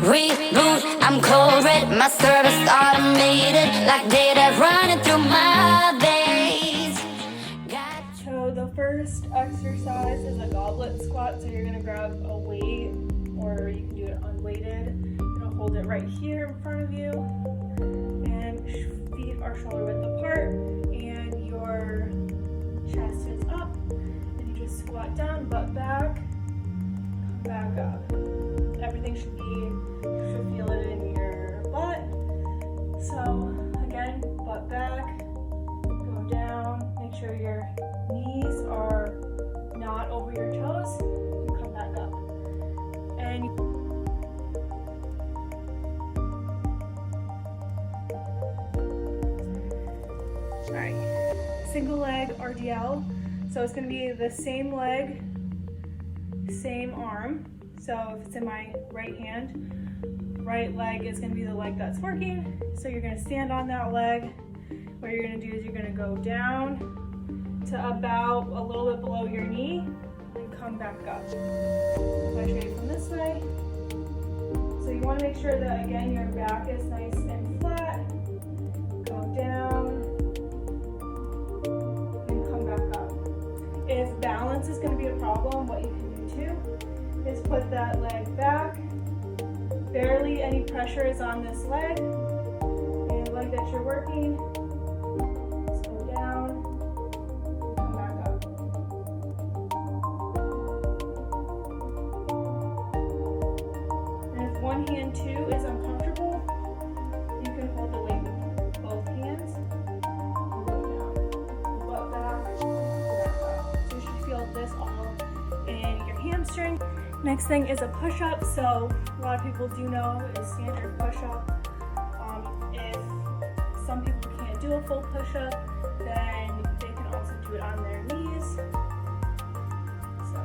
Reboot, I'm cold red, my service automated, like data running through my veins. So the first exercise is a goblet squat. So you're gonna grab a weight, or you can do it unweighted. You're gonna hold it right here in front of you, and feet are shoulder width apart, and your chest is up, and you just squat down, butt back, come back up. Everything should feel it in your butt. So again, butt back, go down, make sure your knees are not over your toes, and come back up. And alright, single leg RDL. So it's gonna be the same leg, same arm. So if it's in my right hand, right leg is gonna be the leg that's working. So you're gonna stand on that leg. What you're gonna do is you're gonna go down to about a little bit below your knee and come back up. So I show you from this way. So you wanna make sure that, again, your back is nice and flat. Go down and come back up. If balance is gonna be a problem, what you can do too is put that leg back. Barely any pressure is on this leg. And the leg that you're working, just go down, come back up. And if one hand too is uncomfortable, you can hold the weight with both hands and go down. Butt back, up. So you should feel this all in your hamstring. Next thing is a push-up. So a lot of people do know is standard push-up. If some people can't do a full push-up, then they can also do it on their knees. So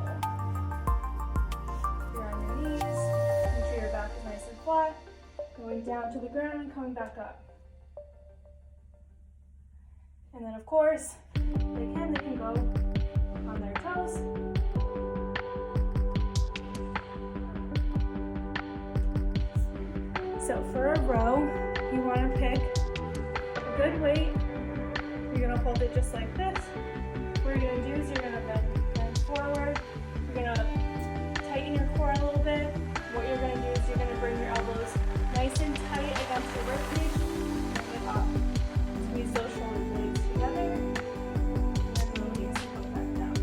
if you're on your knees, make sure your back is nice and flat, going down to the ground and coming back up. And then of course, they can go on their toes. So for a row, you want to pick a good weight. You're going to hold it just like this. What you're going to do is you're going to bend forward. You're going to tighten your core a little bit. What you're going to do is you're going to bring your elbows nice and tight against your ribcage. Bring it up. Squeeze those shoulder blades together. And then release and come back down.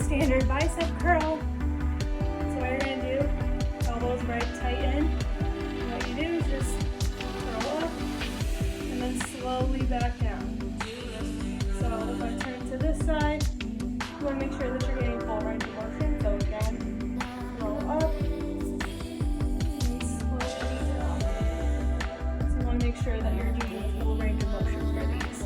Standard bicep curl. So what you're going to do, elbows right tight in. And what you do is just curl up and then slowly back down. So if I turn to this side, you want to make sure that you're getting full range of motion. So again, roll up and slowly down. So you want to make sure that you're doing a full range of motion for these.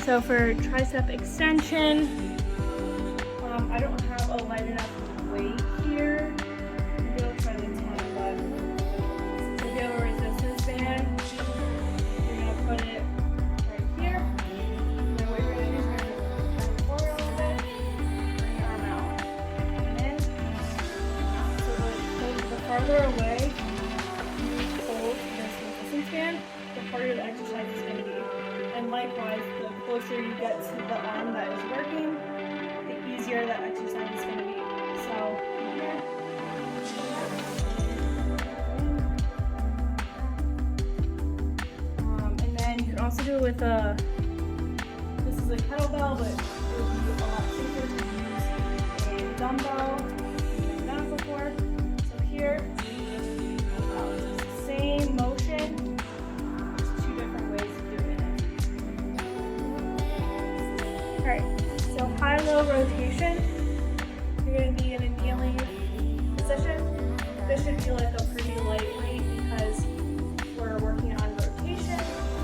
So for tricep extension, I don't have a light enough weight here. Maybe I'll try the 10, but if you have a resistance band, you're gonna put it right here. And then what you're gonna do is you're gonna bend forward a little bit, bring your arm out, and in, out. So the farther away you hold this resistance band, the harder the exercise is gonna be. And likewise, the closer you get to the arm that is working, the easier that exercise is going to be. So here, and then you can also do it with this is a kettlebell, but it would be a lot safer to use a dumbbell. I've done it before. So here, same motion, just two different ways of doing it. Alright, so high-low rotation. You're going to be in a kneeling position. This should be like a pretty light weight because we're working on rotation.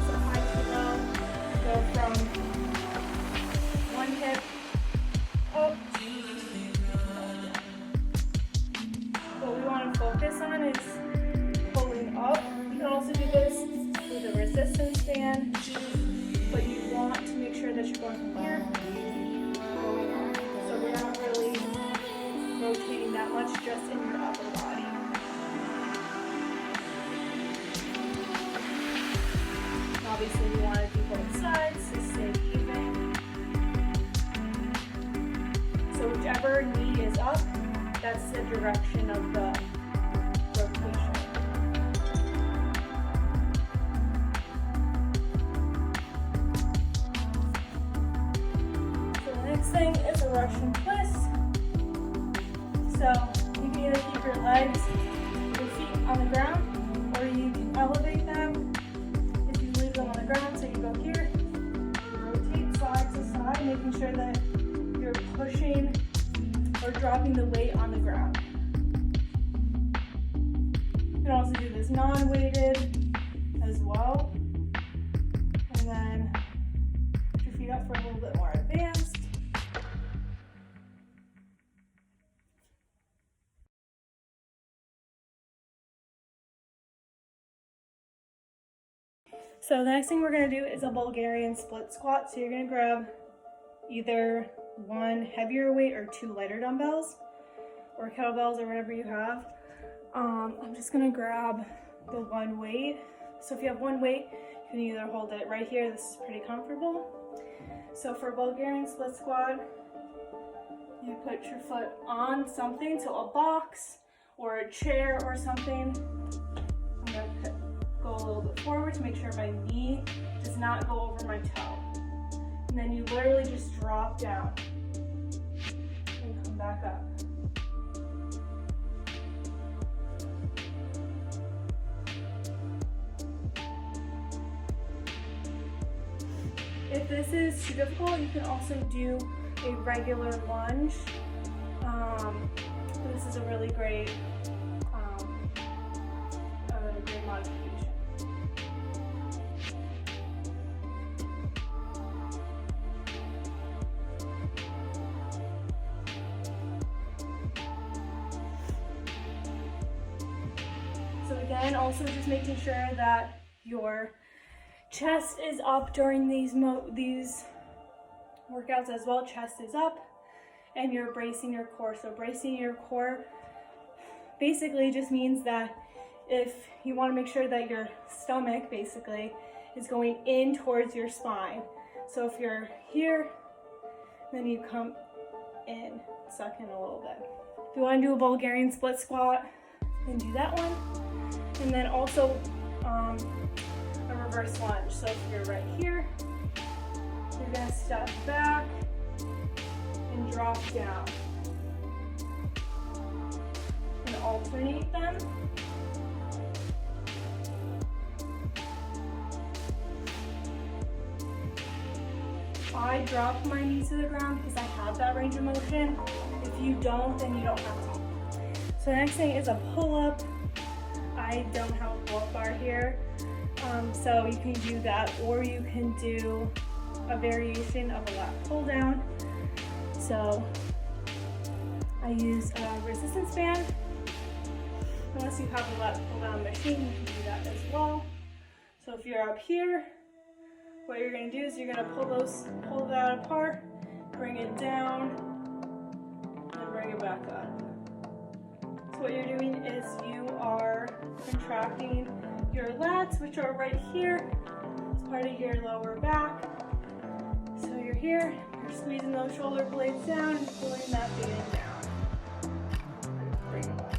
So high to low, go from one hip up is pulling up. You can also do this with a resistance band, but you want to make sure that you're going from here, going up. So we're not really rotating that much, just in your upper body. Obviously, you want to do both sides to stay even. So whichever knee is up, that's the direction of the rotation. So the next thing is a Russian twist. So you can either keep your legs, your feet on the ground, or you can elevate them. If you leave them on the ground, so you go here, you rotate side to side, making sure that you're pushing or dropping the weight on the ground. You can also do this non-weighted as well. And then put your feet up for a little bit more advanced. So the next thing we're going to do is a Bulgarian split squat. So you're going to grab either one heavier weight or two lighter dumbbells or kettlebells or whatever you have. I'm just going to grab the one weight. So if you have one weight, you can either hold it right here. This is pretty comfortable. So for Bulgarian split squat, you put your foot on something, so a box or a chair or something. I'm going to go a little bit forward to make sure my knee does not go over my toe. And then you literally just drop down and come back up. If this is too difficult, you can also do a regular lunge. This is a really great modification. So again, also just making sure that your chest is up during these workouts as well. Chest is up and you're bracing your core. So bracing your core basically just means that if you want to make sure that your stomach basically is going in towards your spine. So if you're here, then you come in, suck in a little bit. If you want to do a Bulgarian split squat, then do that one. And then also a reverse lunge. So if you're right here, you're gonna step back and drop down. And alternate them. I drop my knees to the ground because I have that range of motion. If you don't, then you don't have to. So the next thing is a pull-up. I don't have a pull-up bar here. So you can do that, or you can do a variation of a lat pull down. So I use a resistance band. Unless you have a lat pull down machine, you can do that as well. So if you're up here, what you're going to do is you're going to pull that apart, bring it down, and bring it back up. So what you're doing is you are contracting your lats, which are right here. It's part of your lower back. So you're here, you're squeezing those shoulder blades down and pulling that band down. Bring it back up.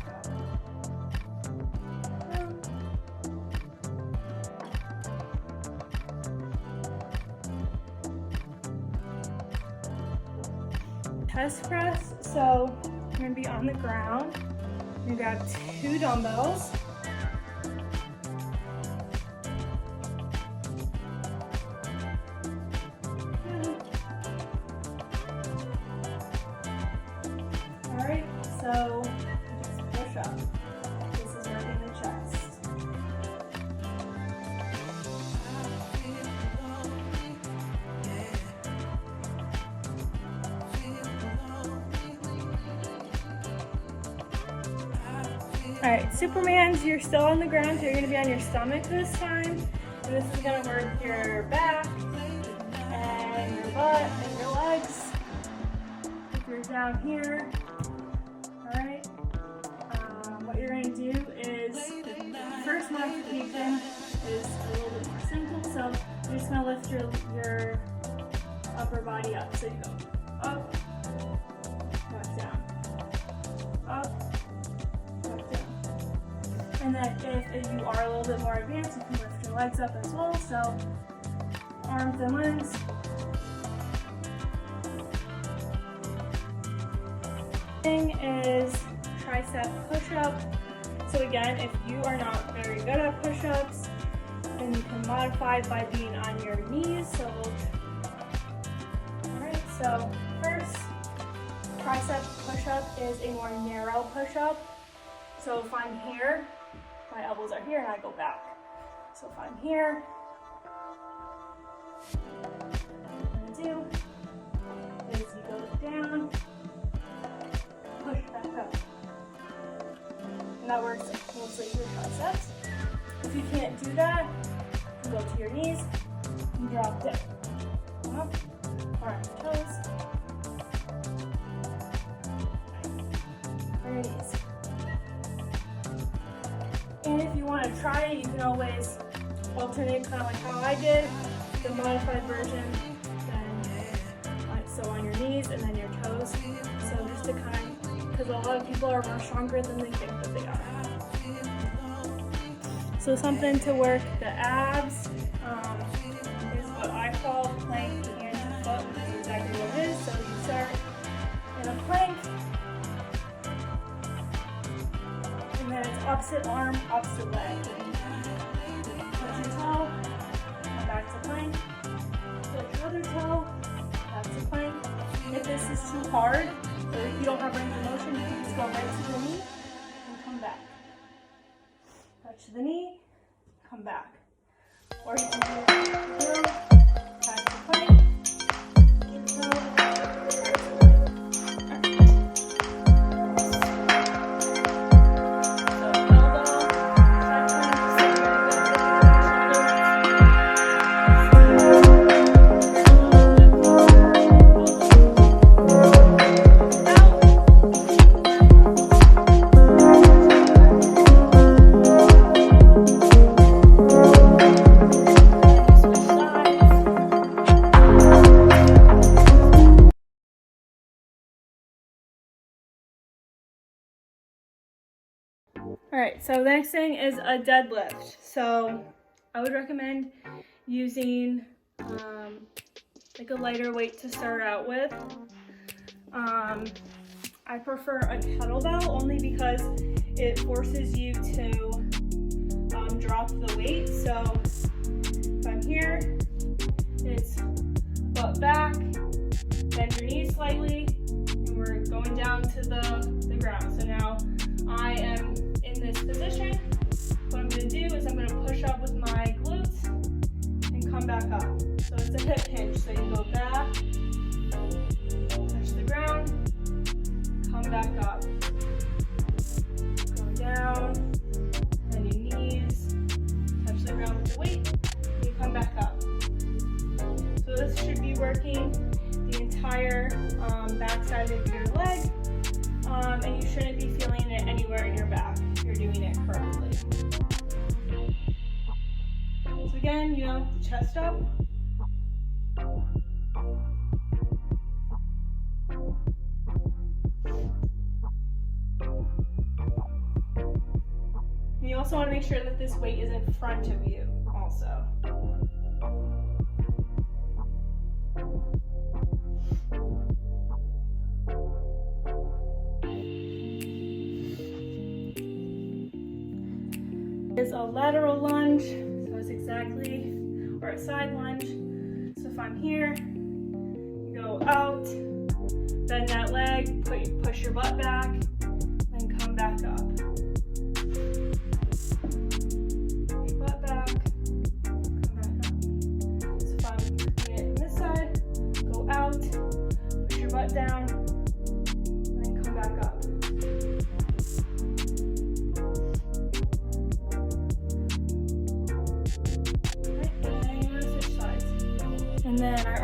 Chest press, so you're going to be on the ground. You grab 2 dumbbells. Alright, so just push up. This is working the chest. Alright, Superman's, you're still on the ground, so you're going to be on your stomach this time. And this is going to work your back and your butt and your legs. If you're down here, alright, what you're going to do is, the first modification is a little bit more simple. So you're just going to lift your upper body up. So you go up, back down, up, back down. And then if you are a little bit more advanced, you can lift your legs up as well. So arms and legs. Thing is tricep push-up. So again, if you are not very good at push-ups, then you can modify by being on your knees. So alright, so first tricep push-up is a more narrow push-up. So if I'm here, my elbows are here and I go back. So if I'm here, what I'm gonna do is you go down, push back up. And that works mostly your triceps. If you can't do that, you go to your knees and drop down. Up, or on your toes. On your knees. And if you want to try it, you can always alternate, kind of like how I did, the modified version. So on your knees and then your toes. So just to kind of, because a lot of people are more stronger than they think that they are. So something to work the abs is what I call plank hand to foot, which is exactly what it is. So you start in a plank, and then it's opposite arm, opposite leg. Touch your toe, come back to plank, touch your other toe, back to plank. If this is too hard, or if you don't have range of motion, you can just go right to the knee and come back. Touch the knee, come back. Or you can do it back to plank, toe, back to so elbow, side plank, Alright, so the next thing is a deadlift. So I would recommend using like a lighter weight to start out with. I prefer a kettlebell only because it forces you to drop the weight. So if I'm here, it's butt back, bend your knees slightly, and we're going down to the ground. So now I am in this position. What I'm going to do is I'm going to push up with my glutes and come back up. So it's a hip hinge. So you go back, touch the ground, come back up. Go down, bend your knees, touch the ground with the weight, and you come back up. So this should be working the entire back side of your leg. And you shouldn't be feeling it anywhere in your back if you're doing it correctly. So again, chest up. And you also want to make sure that this weight is in front of you also. Is a lateral lunge, so it's exactly, or a side lunge. So if I'm here, you go out, bend that leg, push your butt back, then come back up. Push your butt back, come back up. So if I'm doing it on this side, go out, push your butt down, and then come back up.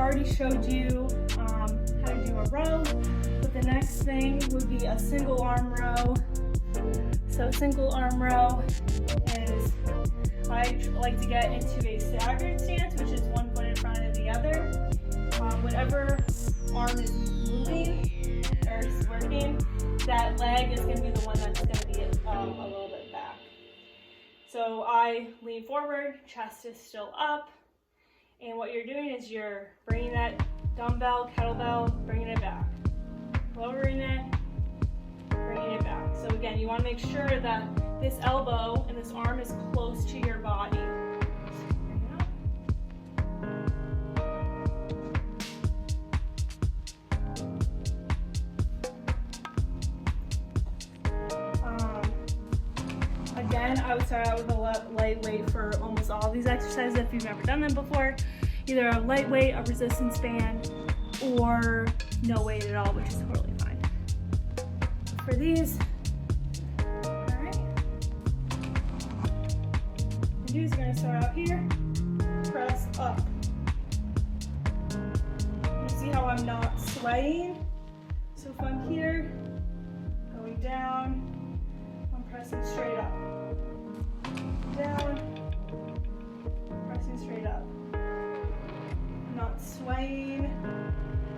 already showed you how to do a row, but the next thing would be a single arm row. So single arm row is, I like to get into a staggered stance, which is one foot in front of the other. Whatever arm is moving or is working, that leg is going to be the one that's going to be a little bit back. So I lean forward, chest is still up, and what you're doing is you're bringing that dumbbell, kettlebell, bringing it back, lowering it, bringing it back. So again, you want to make sure that this elbow and this arm is close to your body. Again, I would start out with a light weight for almost all of these exercises if you've never done them before. Either a light weight, a resistance band, or no weight at all, which is totally fine. For these, alright. You're going to start out here, press up. You see how I'm not swaying? So if I'm here, going down, I'm pressing straight up. Down, pressing straight up. Not swaying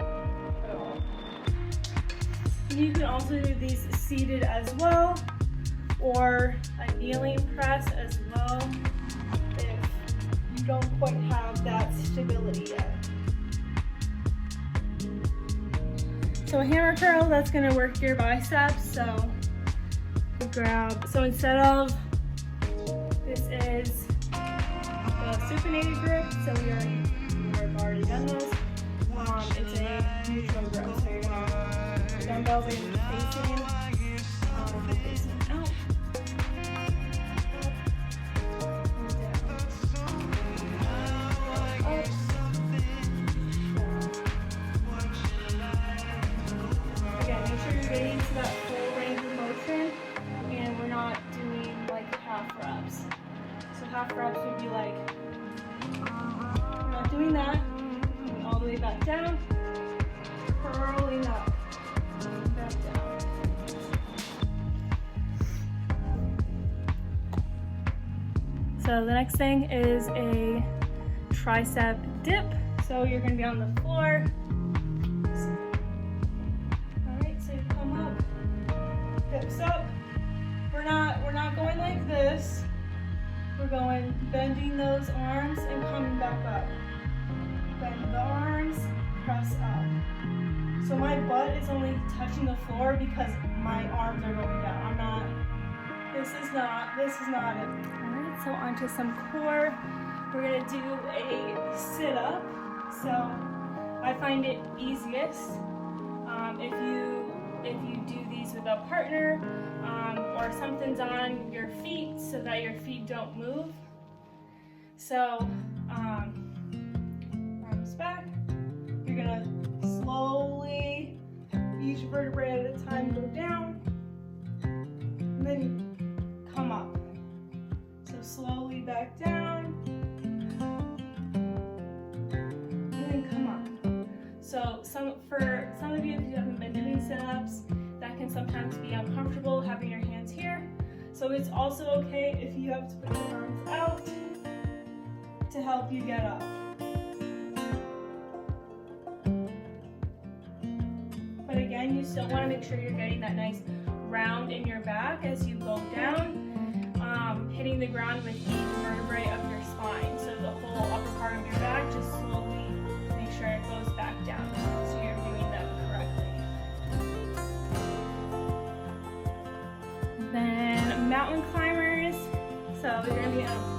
at all. You can also do these seated as well, or a kneeling press as well if you don't quite have that stability yet. So a hammer curl, that's going to work your biceps. So you grab, so instead of, this is the supinated grip, so we've already done this. It's a neutral grip, so you're gonna, dumbbells are gonna be facing out, up, and down. Again, make sure you're getting to that full range of motion, and we're not doing like half reps. So half reps would be like, we're not doing that, coming all the way back down, curling up, back down. So the next thing is a tricep dip. So you're going to be on the floor. Alright, so you come up, hips up. We're not going like this. We're going, bending those arms and coming back up. Bend the arms, press up. So my butt is only touching the floor because my arms are going down. I'm not, this is not it. Alright, so onto some core. We're gonna do a sit-up. So I find it easiest if you do these with a partner, or something's on your feet so that your feet don't move. So arms back. You're gonna slowly, each vertebrae at a time, go down, and then come up. So slowly back down, and then come up. So for some of you, if you haven't been doing sit-ups, that can sometimes be uncomfortable having your hands here. So it's also okay if you have to put your arms out to help you get up. But again, you still want to make sure you're getting that nice round in your back as you go down, hitting the ground with each vertebrae of your spine. So the whole upper part of your back, just slowly make sure it goes back down. So you're doing that correctly. Then mountain climbers. So you're going to be on